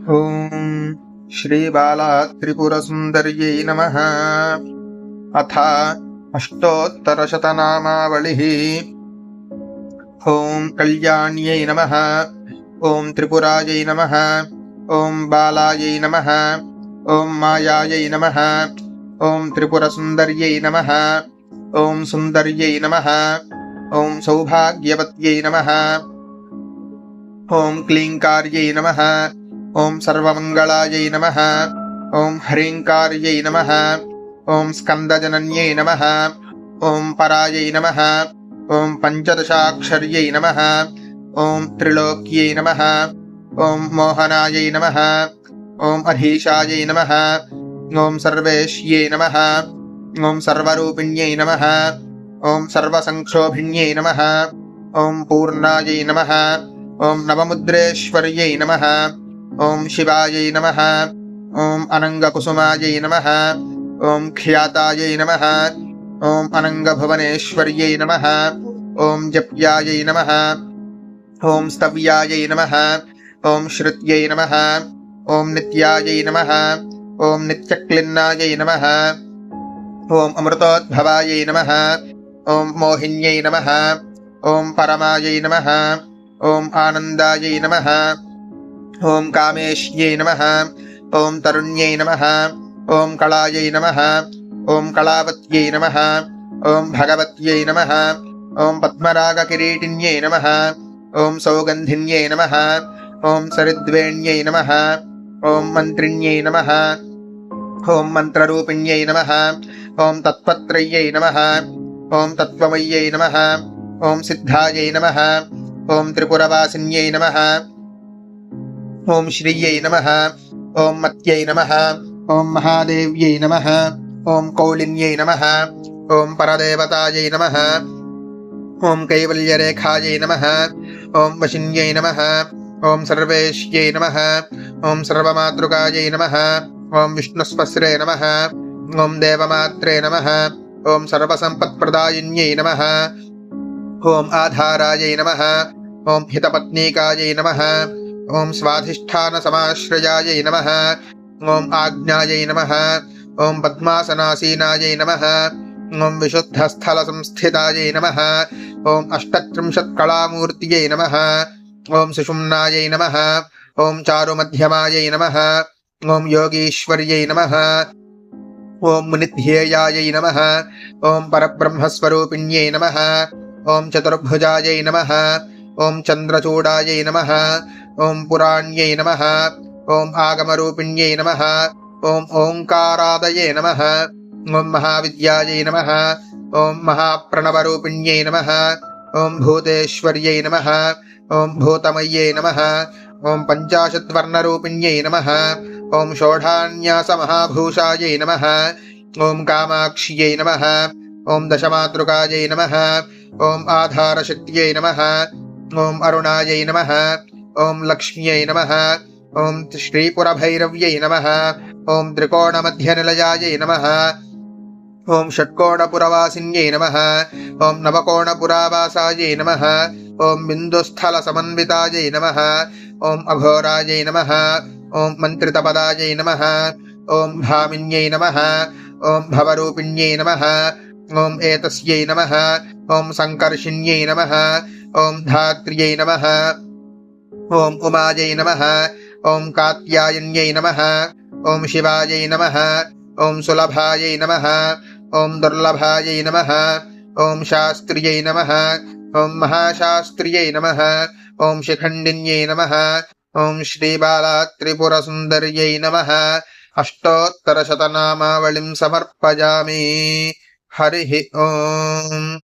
ॐ श्रीबालात्रिपुरसुन्दर्यै नमः। अथ अष्टोत्तरशतनामावलिः। ॐ कल्याण्यै नमः। ॐ त्रिपुरायै नमः। ॐ बालायै नमः। ॐ मायायै नमः। ॐ त्रिपुरसुन्दर्यै नमः। ॐ सुन्दर्यै नमः। ॐ सौभाग्यवत्यै नमः। ॐ क्लीङ्कार्यै नमः। ॐ सर्वमङ्गलायै नमः। ॐ ह्रीङ्कार्यै नमः। ॐ स्कन्दजनन्यै नमः। ॐ परायै नमः। ॐ पञ्चदशाक्षर्यै नमः। ॐ त्रिलोक्यै नमः। ॐ मोहनायै नमः। ॐ अधीशायै नमः। ॐ सर्वेश्यै नमः। ॐ सर्वरूपिण्यै नमः। ॐ सर्वसंक्षोभिण्यै नमः। ॐ पूर्णायै नमः। ॐ नवमुद्रेश्वर्यै नमः। ॐ शिवायै नमः। ॐ अनङ्गकुसुमायै नमः। ॐ ख्यातायै नमः। ॐ अनङ्गभुवनेश्वर्यै नमः। ॐ जप्यायै नमः। ॐ स्तव्यायै नमः। ॐ श्रुत्यै नमः। ॐ नित्यायै नमः। ॐ नित्यक्लिन्नायै नमः। ॐ अमृतोद्भवायै नमः। ॐ मोहिन्यै नमः। ॐ परमायै नमः। ॐ आनन्दायै नमः। ॐ कामेश्यै नमः। ॐ तरुण्यै नमः। ॐ कलायै नमः। ॐ कलावत्यै नमः। ॐ भगवत्यै नमः। ॐ पद्मरागकिरीटिन्यै नमः। ॐ सौगन्धिन्यै नमः। ॐ सरिद्वेण्यै नमः। ॐ मन्त्रिण्यै नमः। ॐ मन्त्ररूपिण्यै नमः। ॐ तत्पत्रयै नमः। ॐ तत्त्वमय्यै नमः। ॐ सिद्धायै नमः। ॐ त्रिपुरवासिन्यै नमः। ॐ श्रियै नमः। ॐ मत्यै नमः। ॐ महादेव्यै नमः। ॐ कौलिन्यै नमः। ॐ परदेवतायै नमः। ॐ कैवल्यरेखायै नमः। ॐ वशिन्यै नमः। ॐ सर्वेश्यै नमः। ॐ सर्वमातृकायै नमः। ॐ विष्णुस्पस्रे नमः। ॐ देवमात्रे नमः। ॐ सर्वसम्पत्प्रदायिन्यै नमः। ॐ आधारायै नमः। ॐ हितपत्नीकायै नमः। ॐ स्वाधिष्ठानसमाश्रयायै नमः। ॐ आज्ञायै नमः। ॐ पद्मासनासीनायै नमः। ॐ विशुद्धस्थलसंस्थितायै नमः। ॐ अष्टत्रिंशत्कलामूर्तये नमः। ॐ सुषुम्नायै नमः। ॐ चारुमध्यमायै नमः। ॐ योगीश्वर्यै नमः। ॐ मुनिध्येयायै नमः। ॐ परब्रह्मस्वरूपिण्यै नमः। ॐ चतुर्भुजायै नमः। ॐ चन्द्रचूडायै नमः। ॐ पुराण्यै नमः। ॐ आगमरूपिण्यै नमः। ॐ ओङ्कारादये नमः। ॐ महाविद्यायै नमः। ॐ महाप्रणवरूपिण्यै नमः। ॐ भूतेश्वर्यै नमः। ॐ भूतमय्यै नमः। ॐ पञ्चाशद्वर्णरूपिण्यै नमः। ॐ षोढान्यासमहाभूषायै नमः। ॐ कामाक्ष्यै नमः। ॐ दशमातृकायै नमः। ॐ आधारशक्त्यै नमः। ॐ अरुणायै नमः। ॐ लक्ष्म्यै नमः। ॐ श्रीपुरभैरव्यै नमः। ॐ त्रिकोणमध्यनिलयायै नमः। ॐ षट्कोणपुरवासिन्यै नमः। ॐ नवकोणपुरावासायै नमः। ॐ बिन्दुस्थलसमन्वितायै नमः। ॐ अघोरायै नमः। ॐ मन्त्रितपदायै नमः। ॐ भामिन्यै नमः। ॐ भवरूपिण्यै नमः। ॐ एतस्यै नमः। ॐ सङ्कर्षिण्यै नमः। ॐ धात्र्यै नमः। ॐ उमायै नमः। ॐ कात्यायन्यै नमः। ॐ शिवायै नमः। ॐ सुलभायै नमः। ॐ दुर्लभायै नमः। ॐ शास्त्र्यै नमः। ॐ महाशास्त्र्यै नमः। ॐ शिखण्डिन्यै नमः। ॐ श्रीबालात्रिपुरसुन्दर्यै नमः। अष्टोत्तरशतनामावलिं समर्पयामि। हरिः ॐ।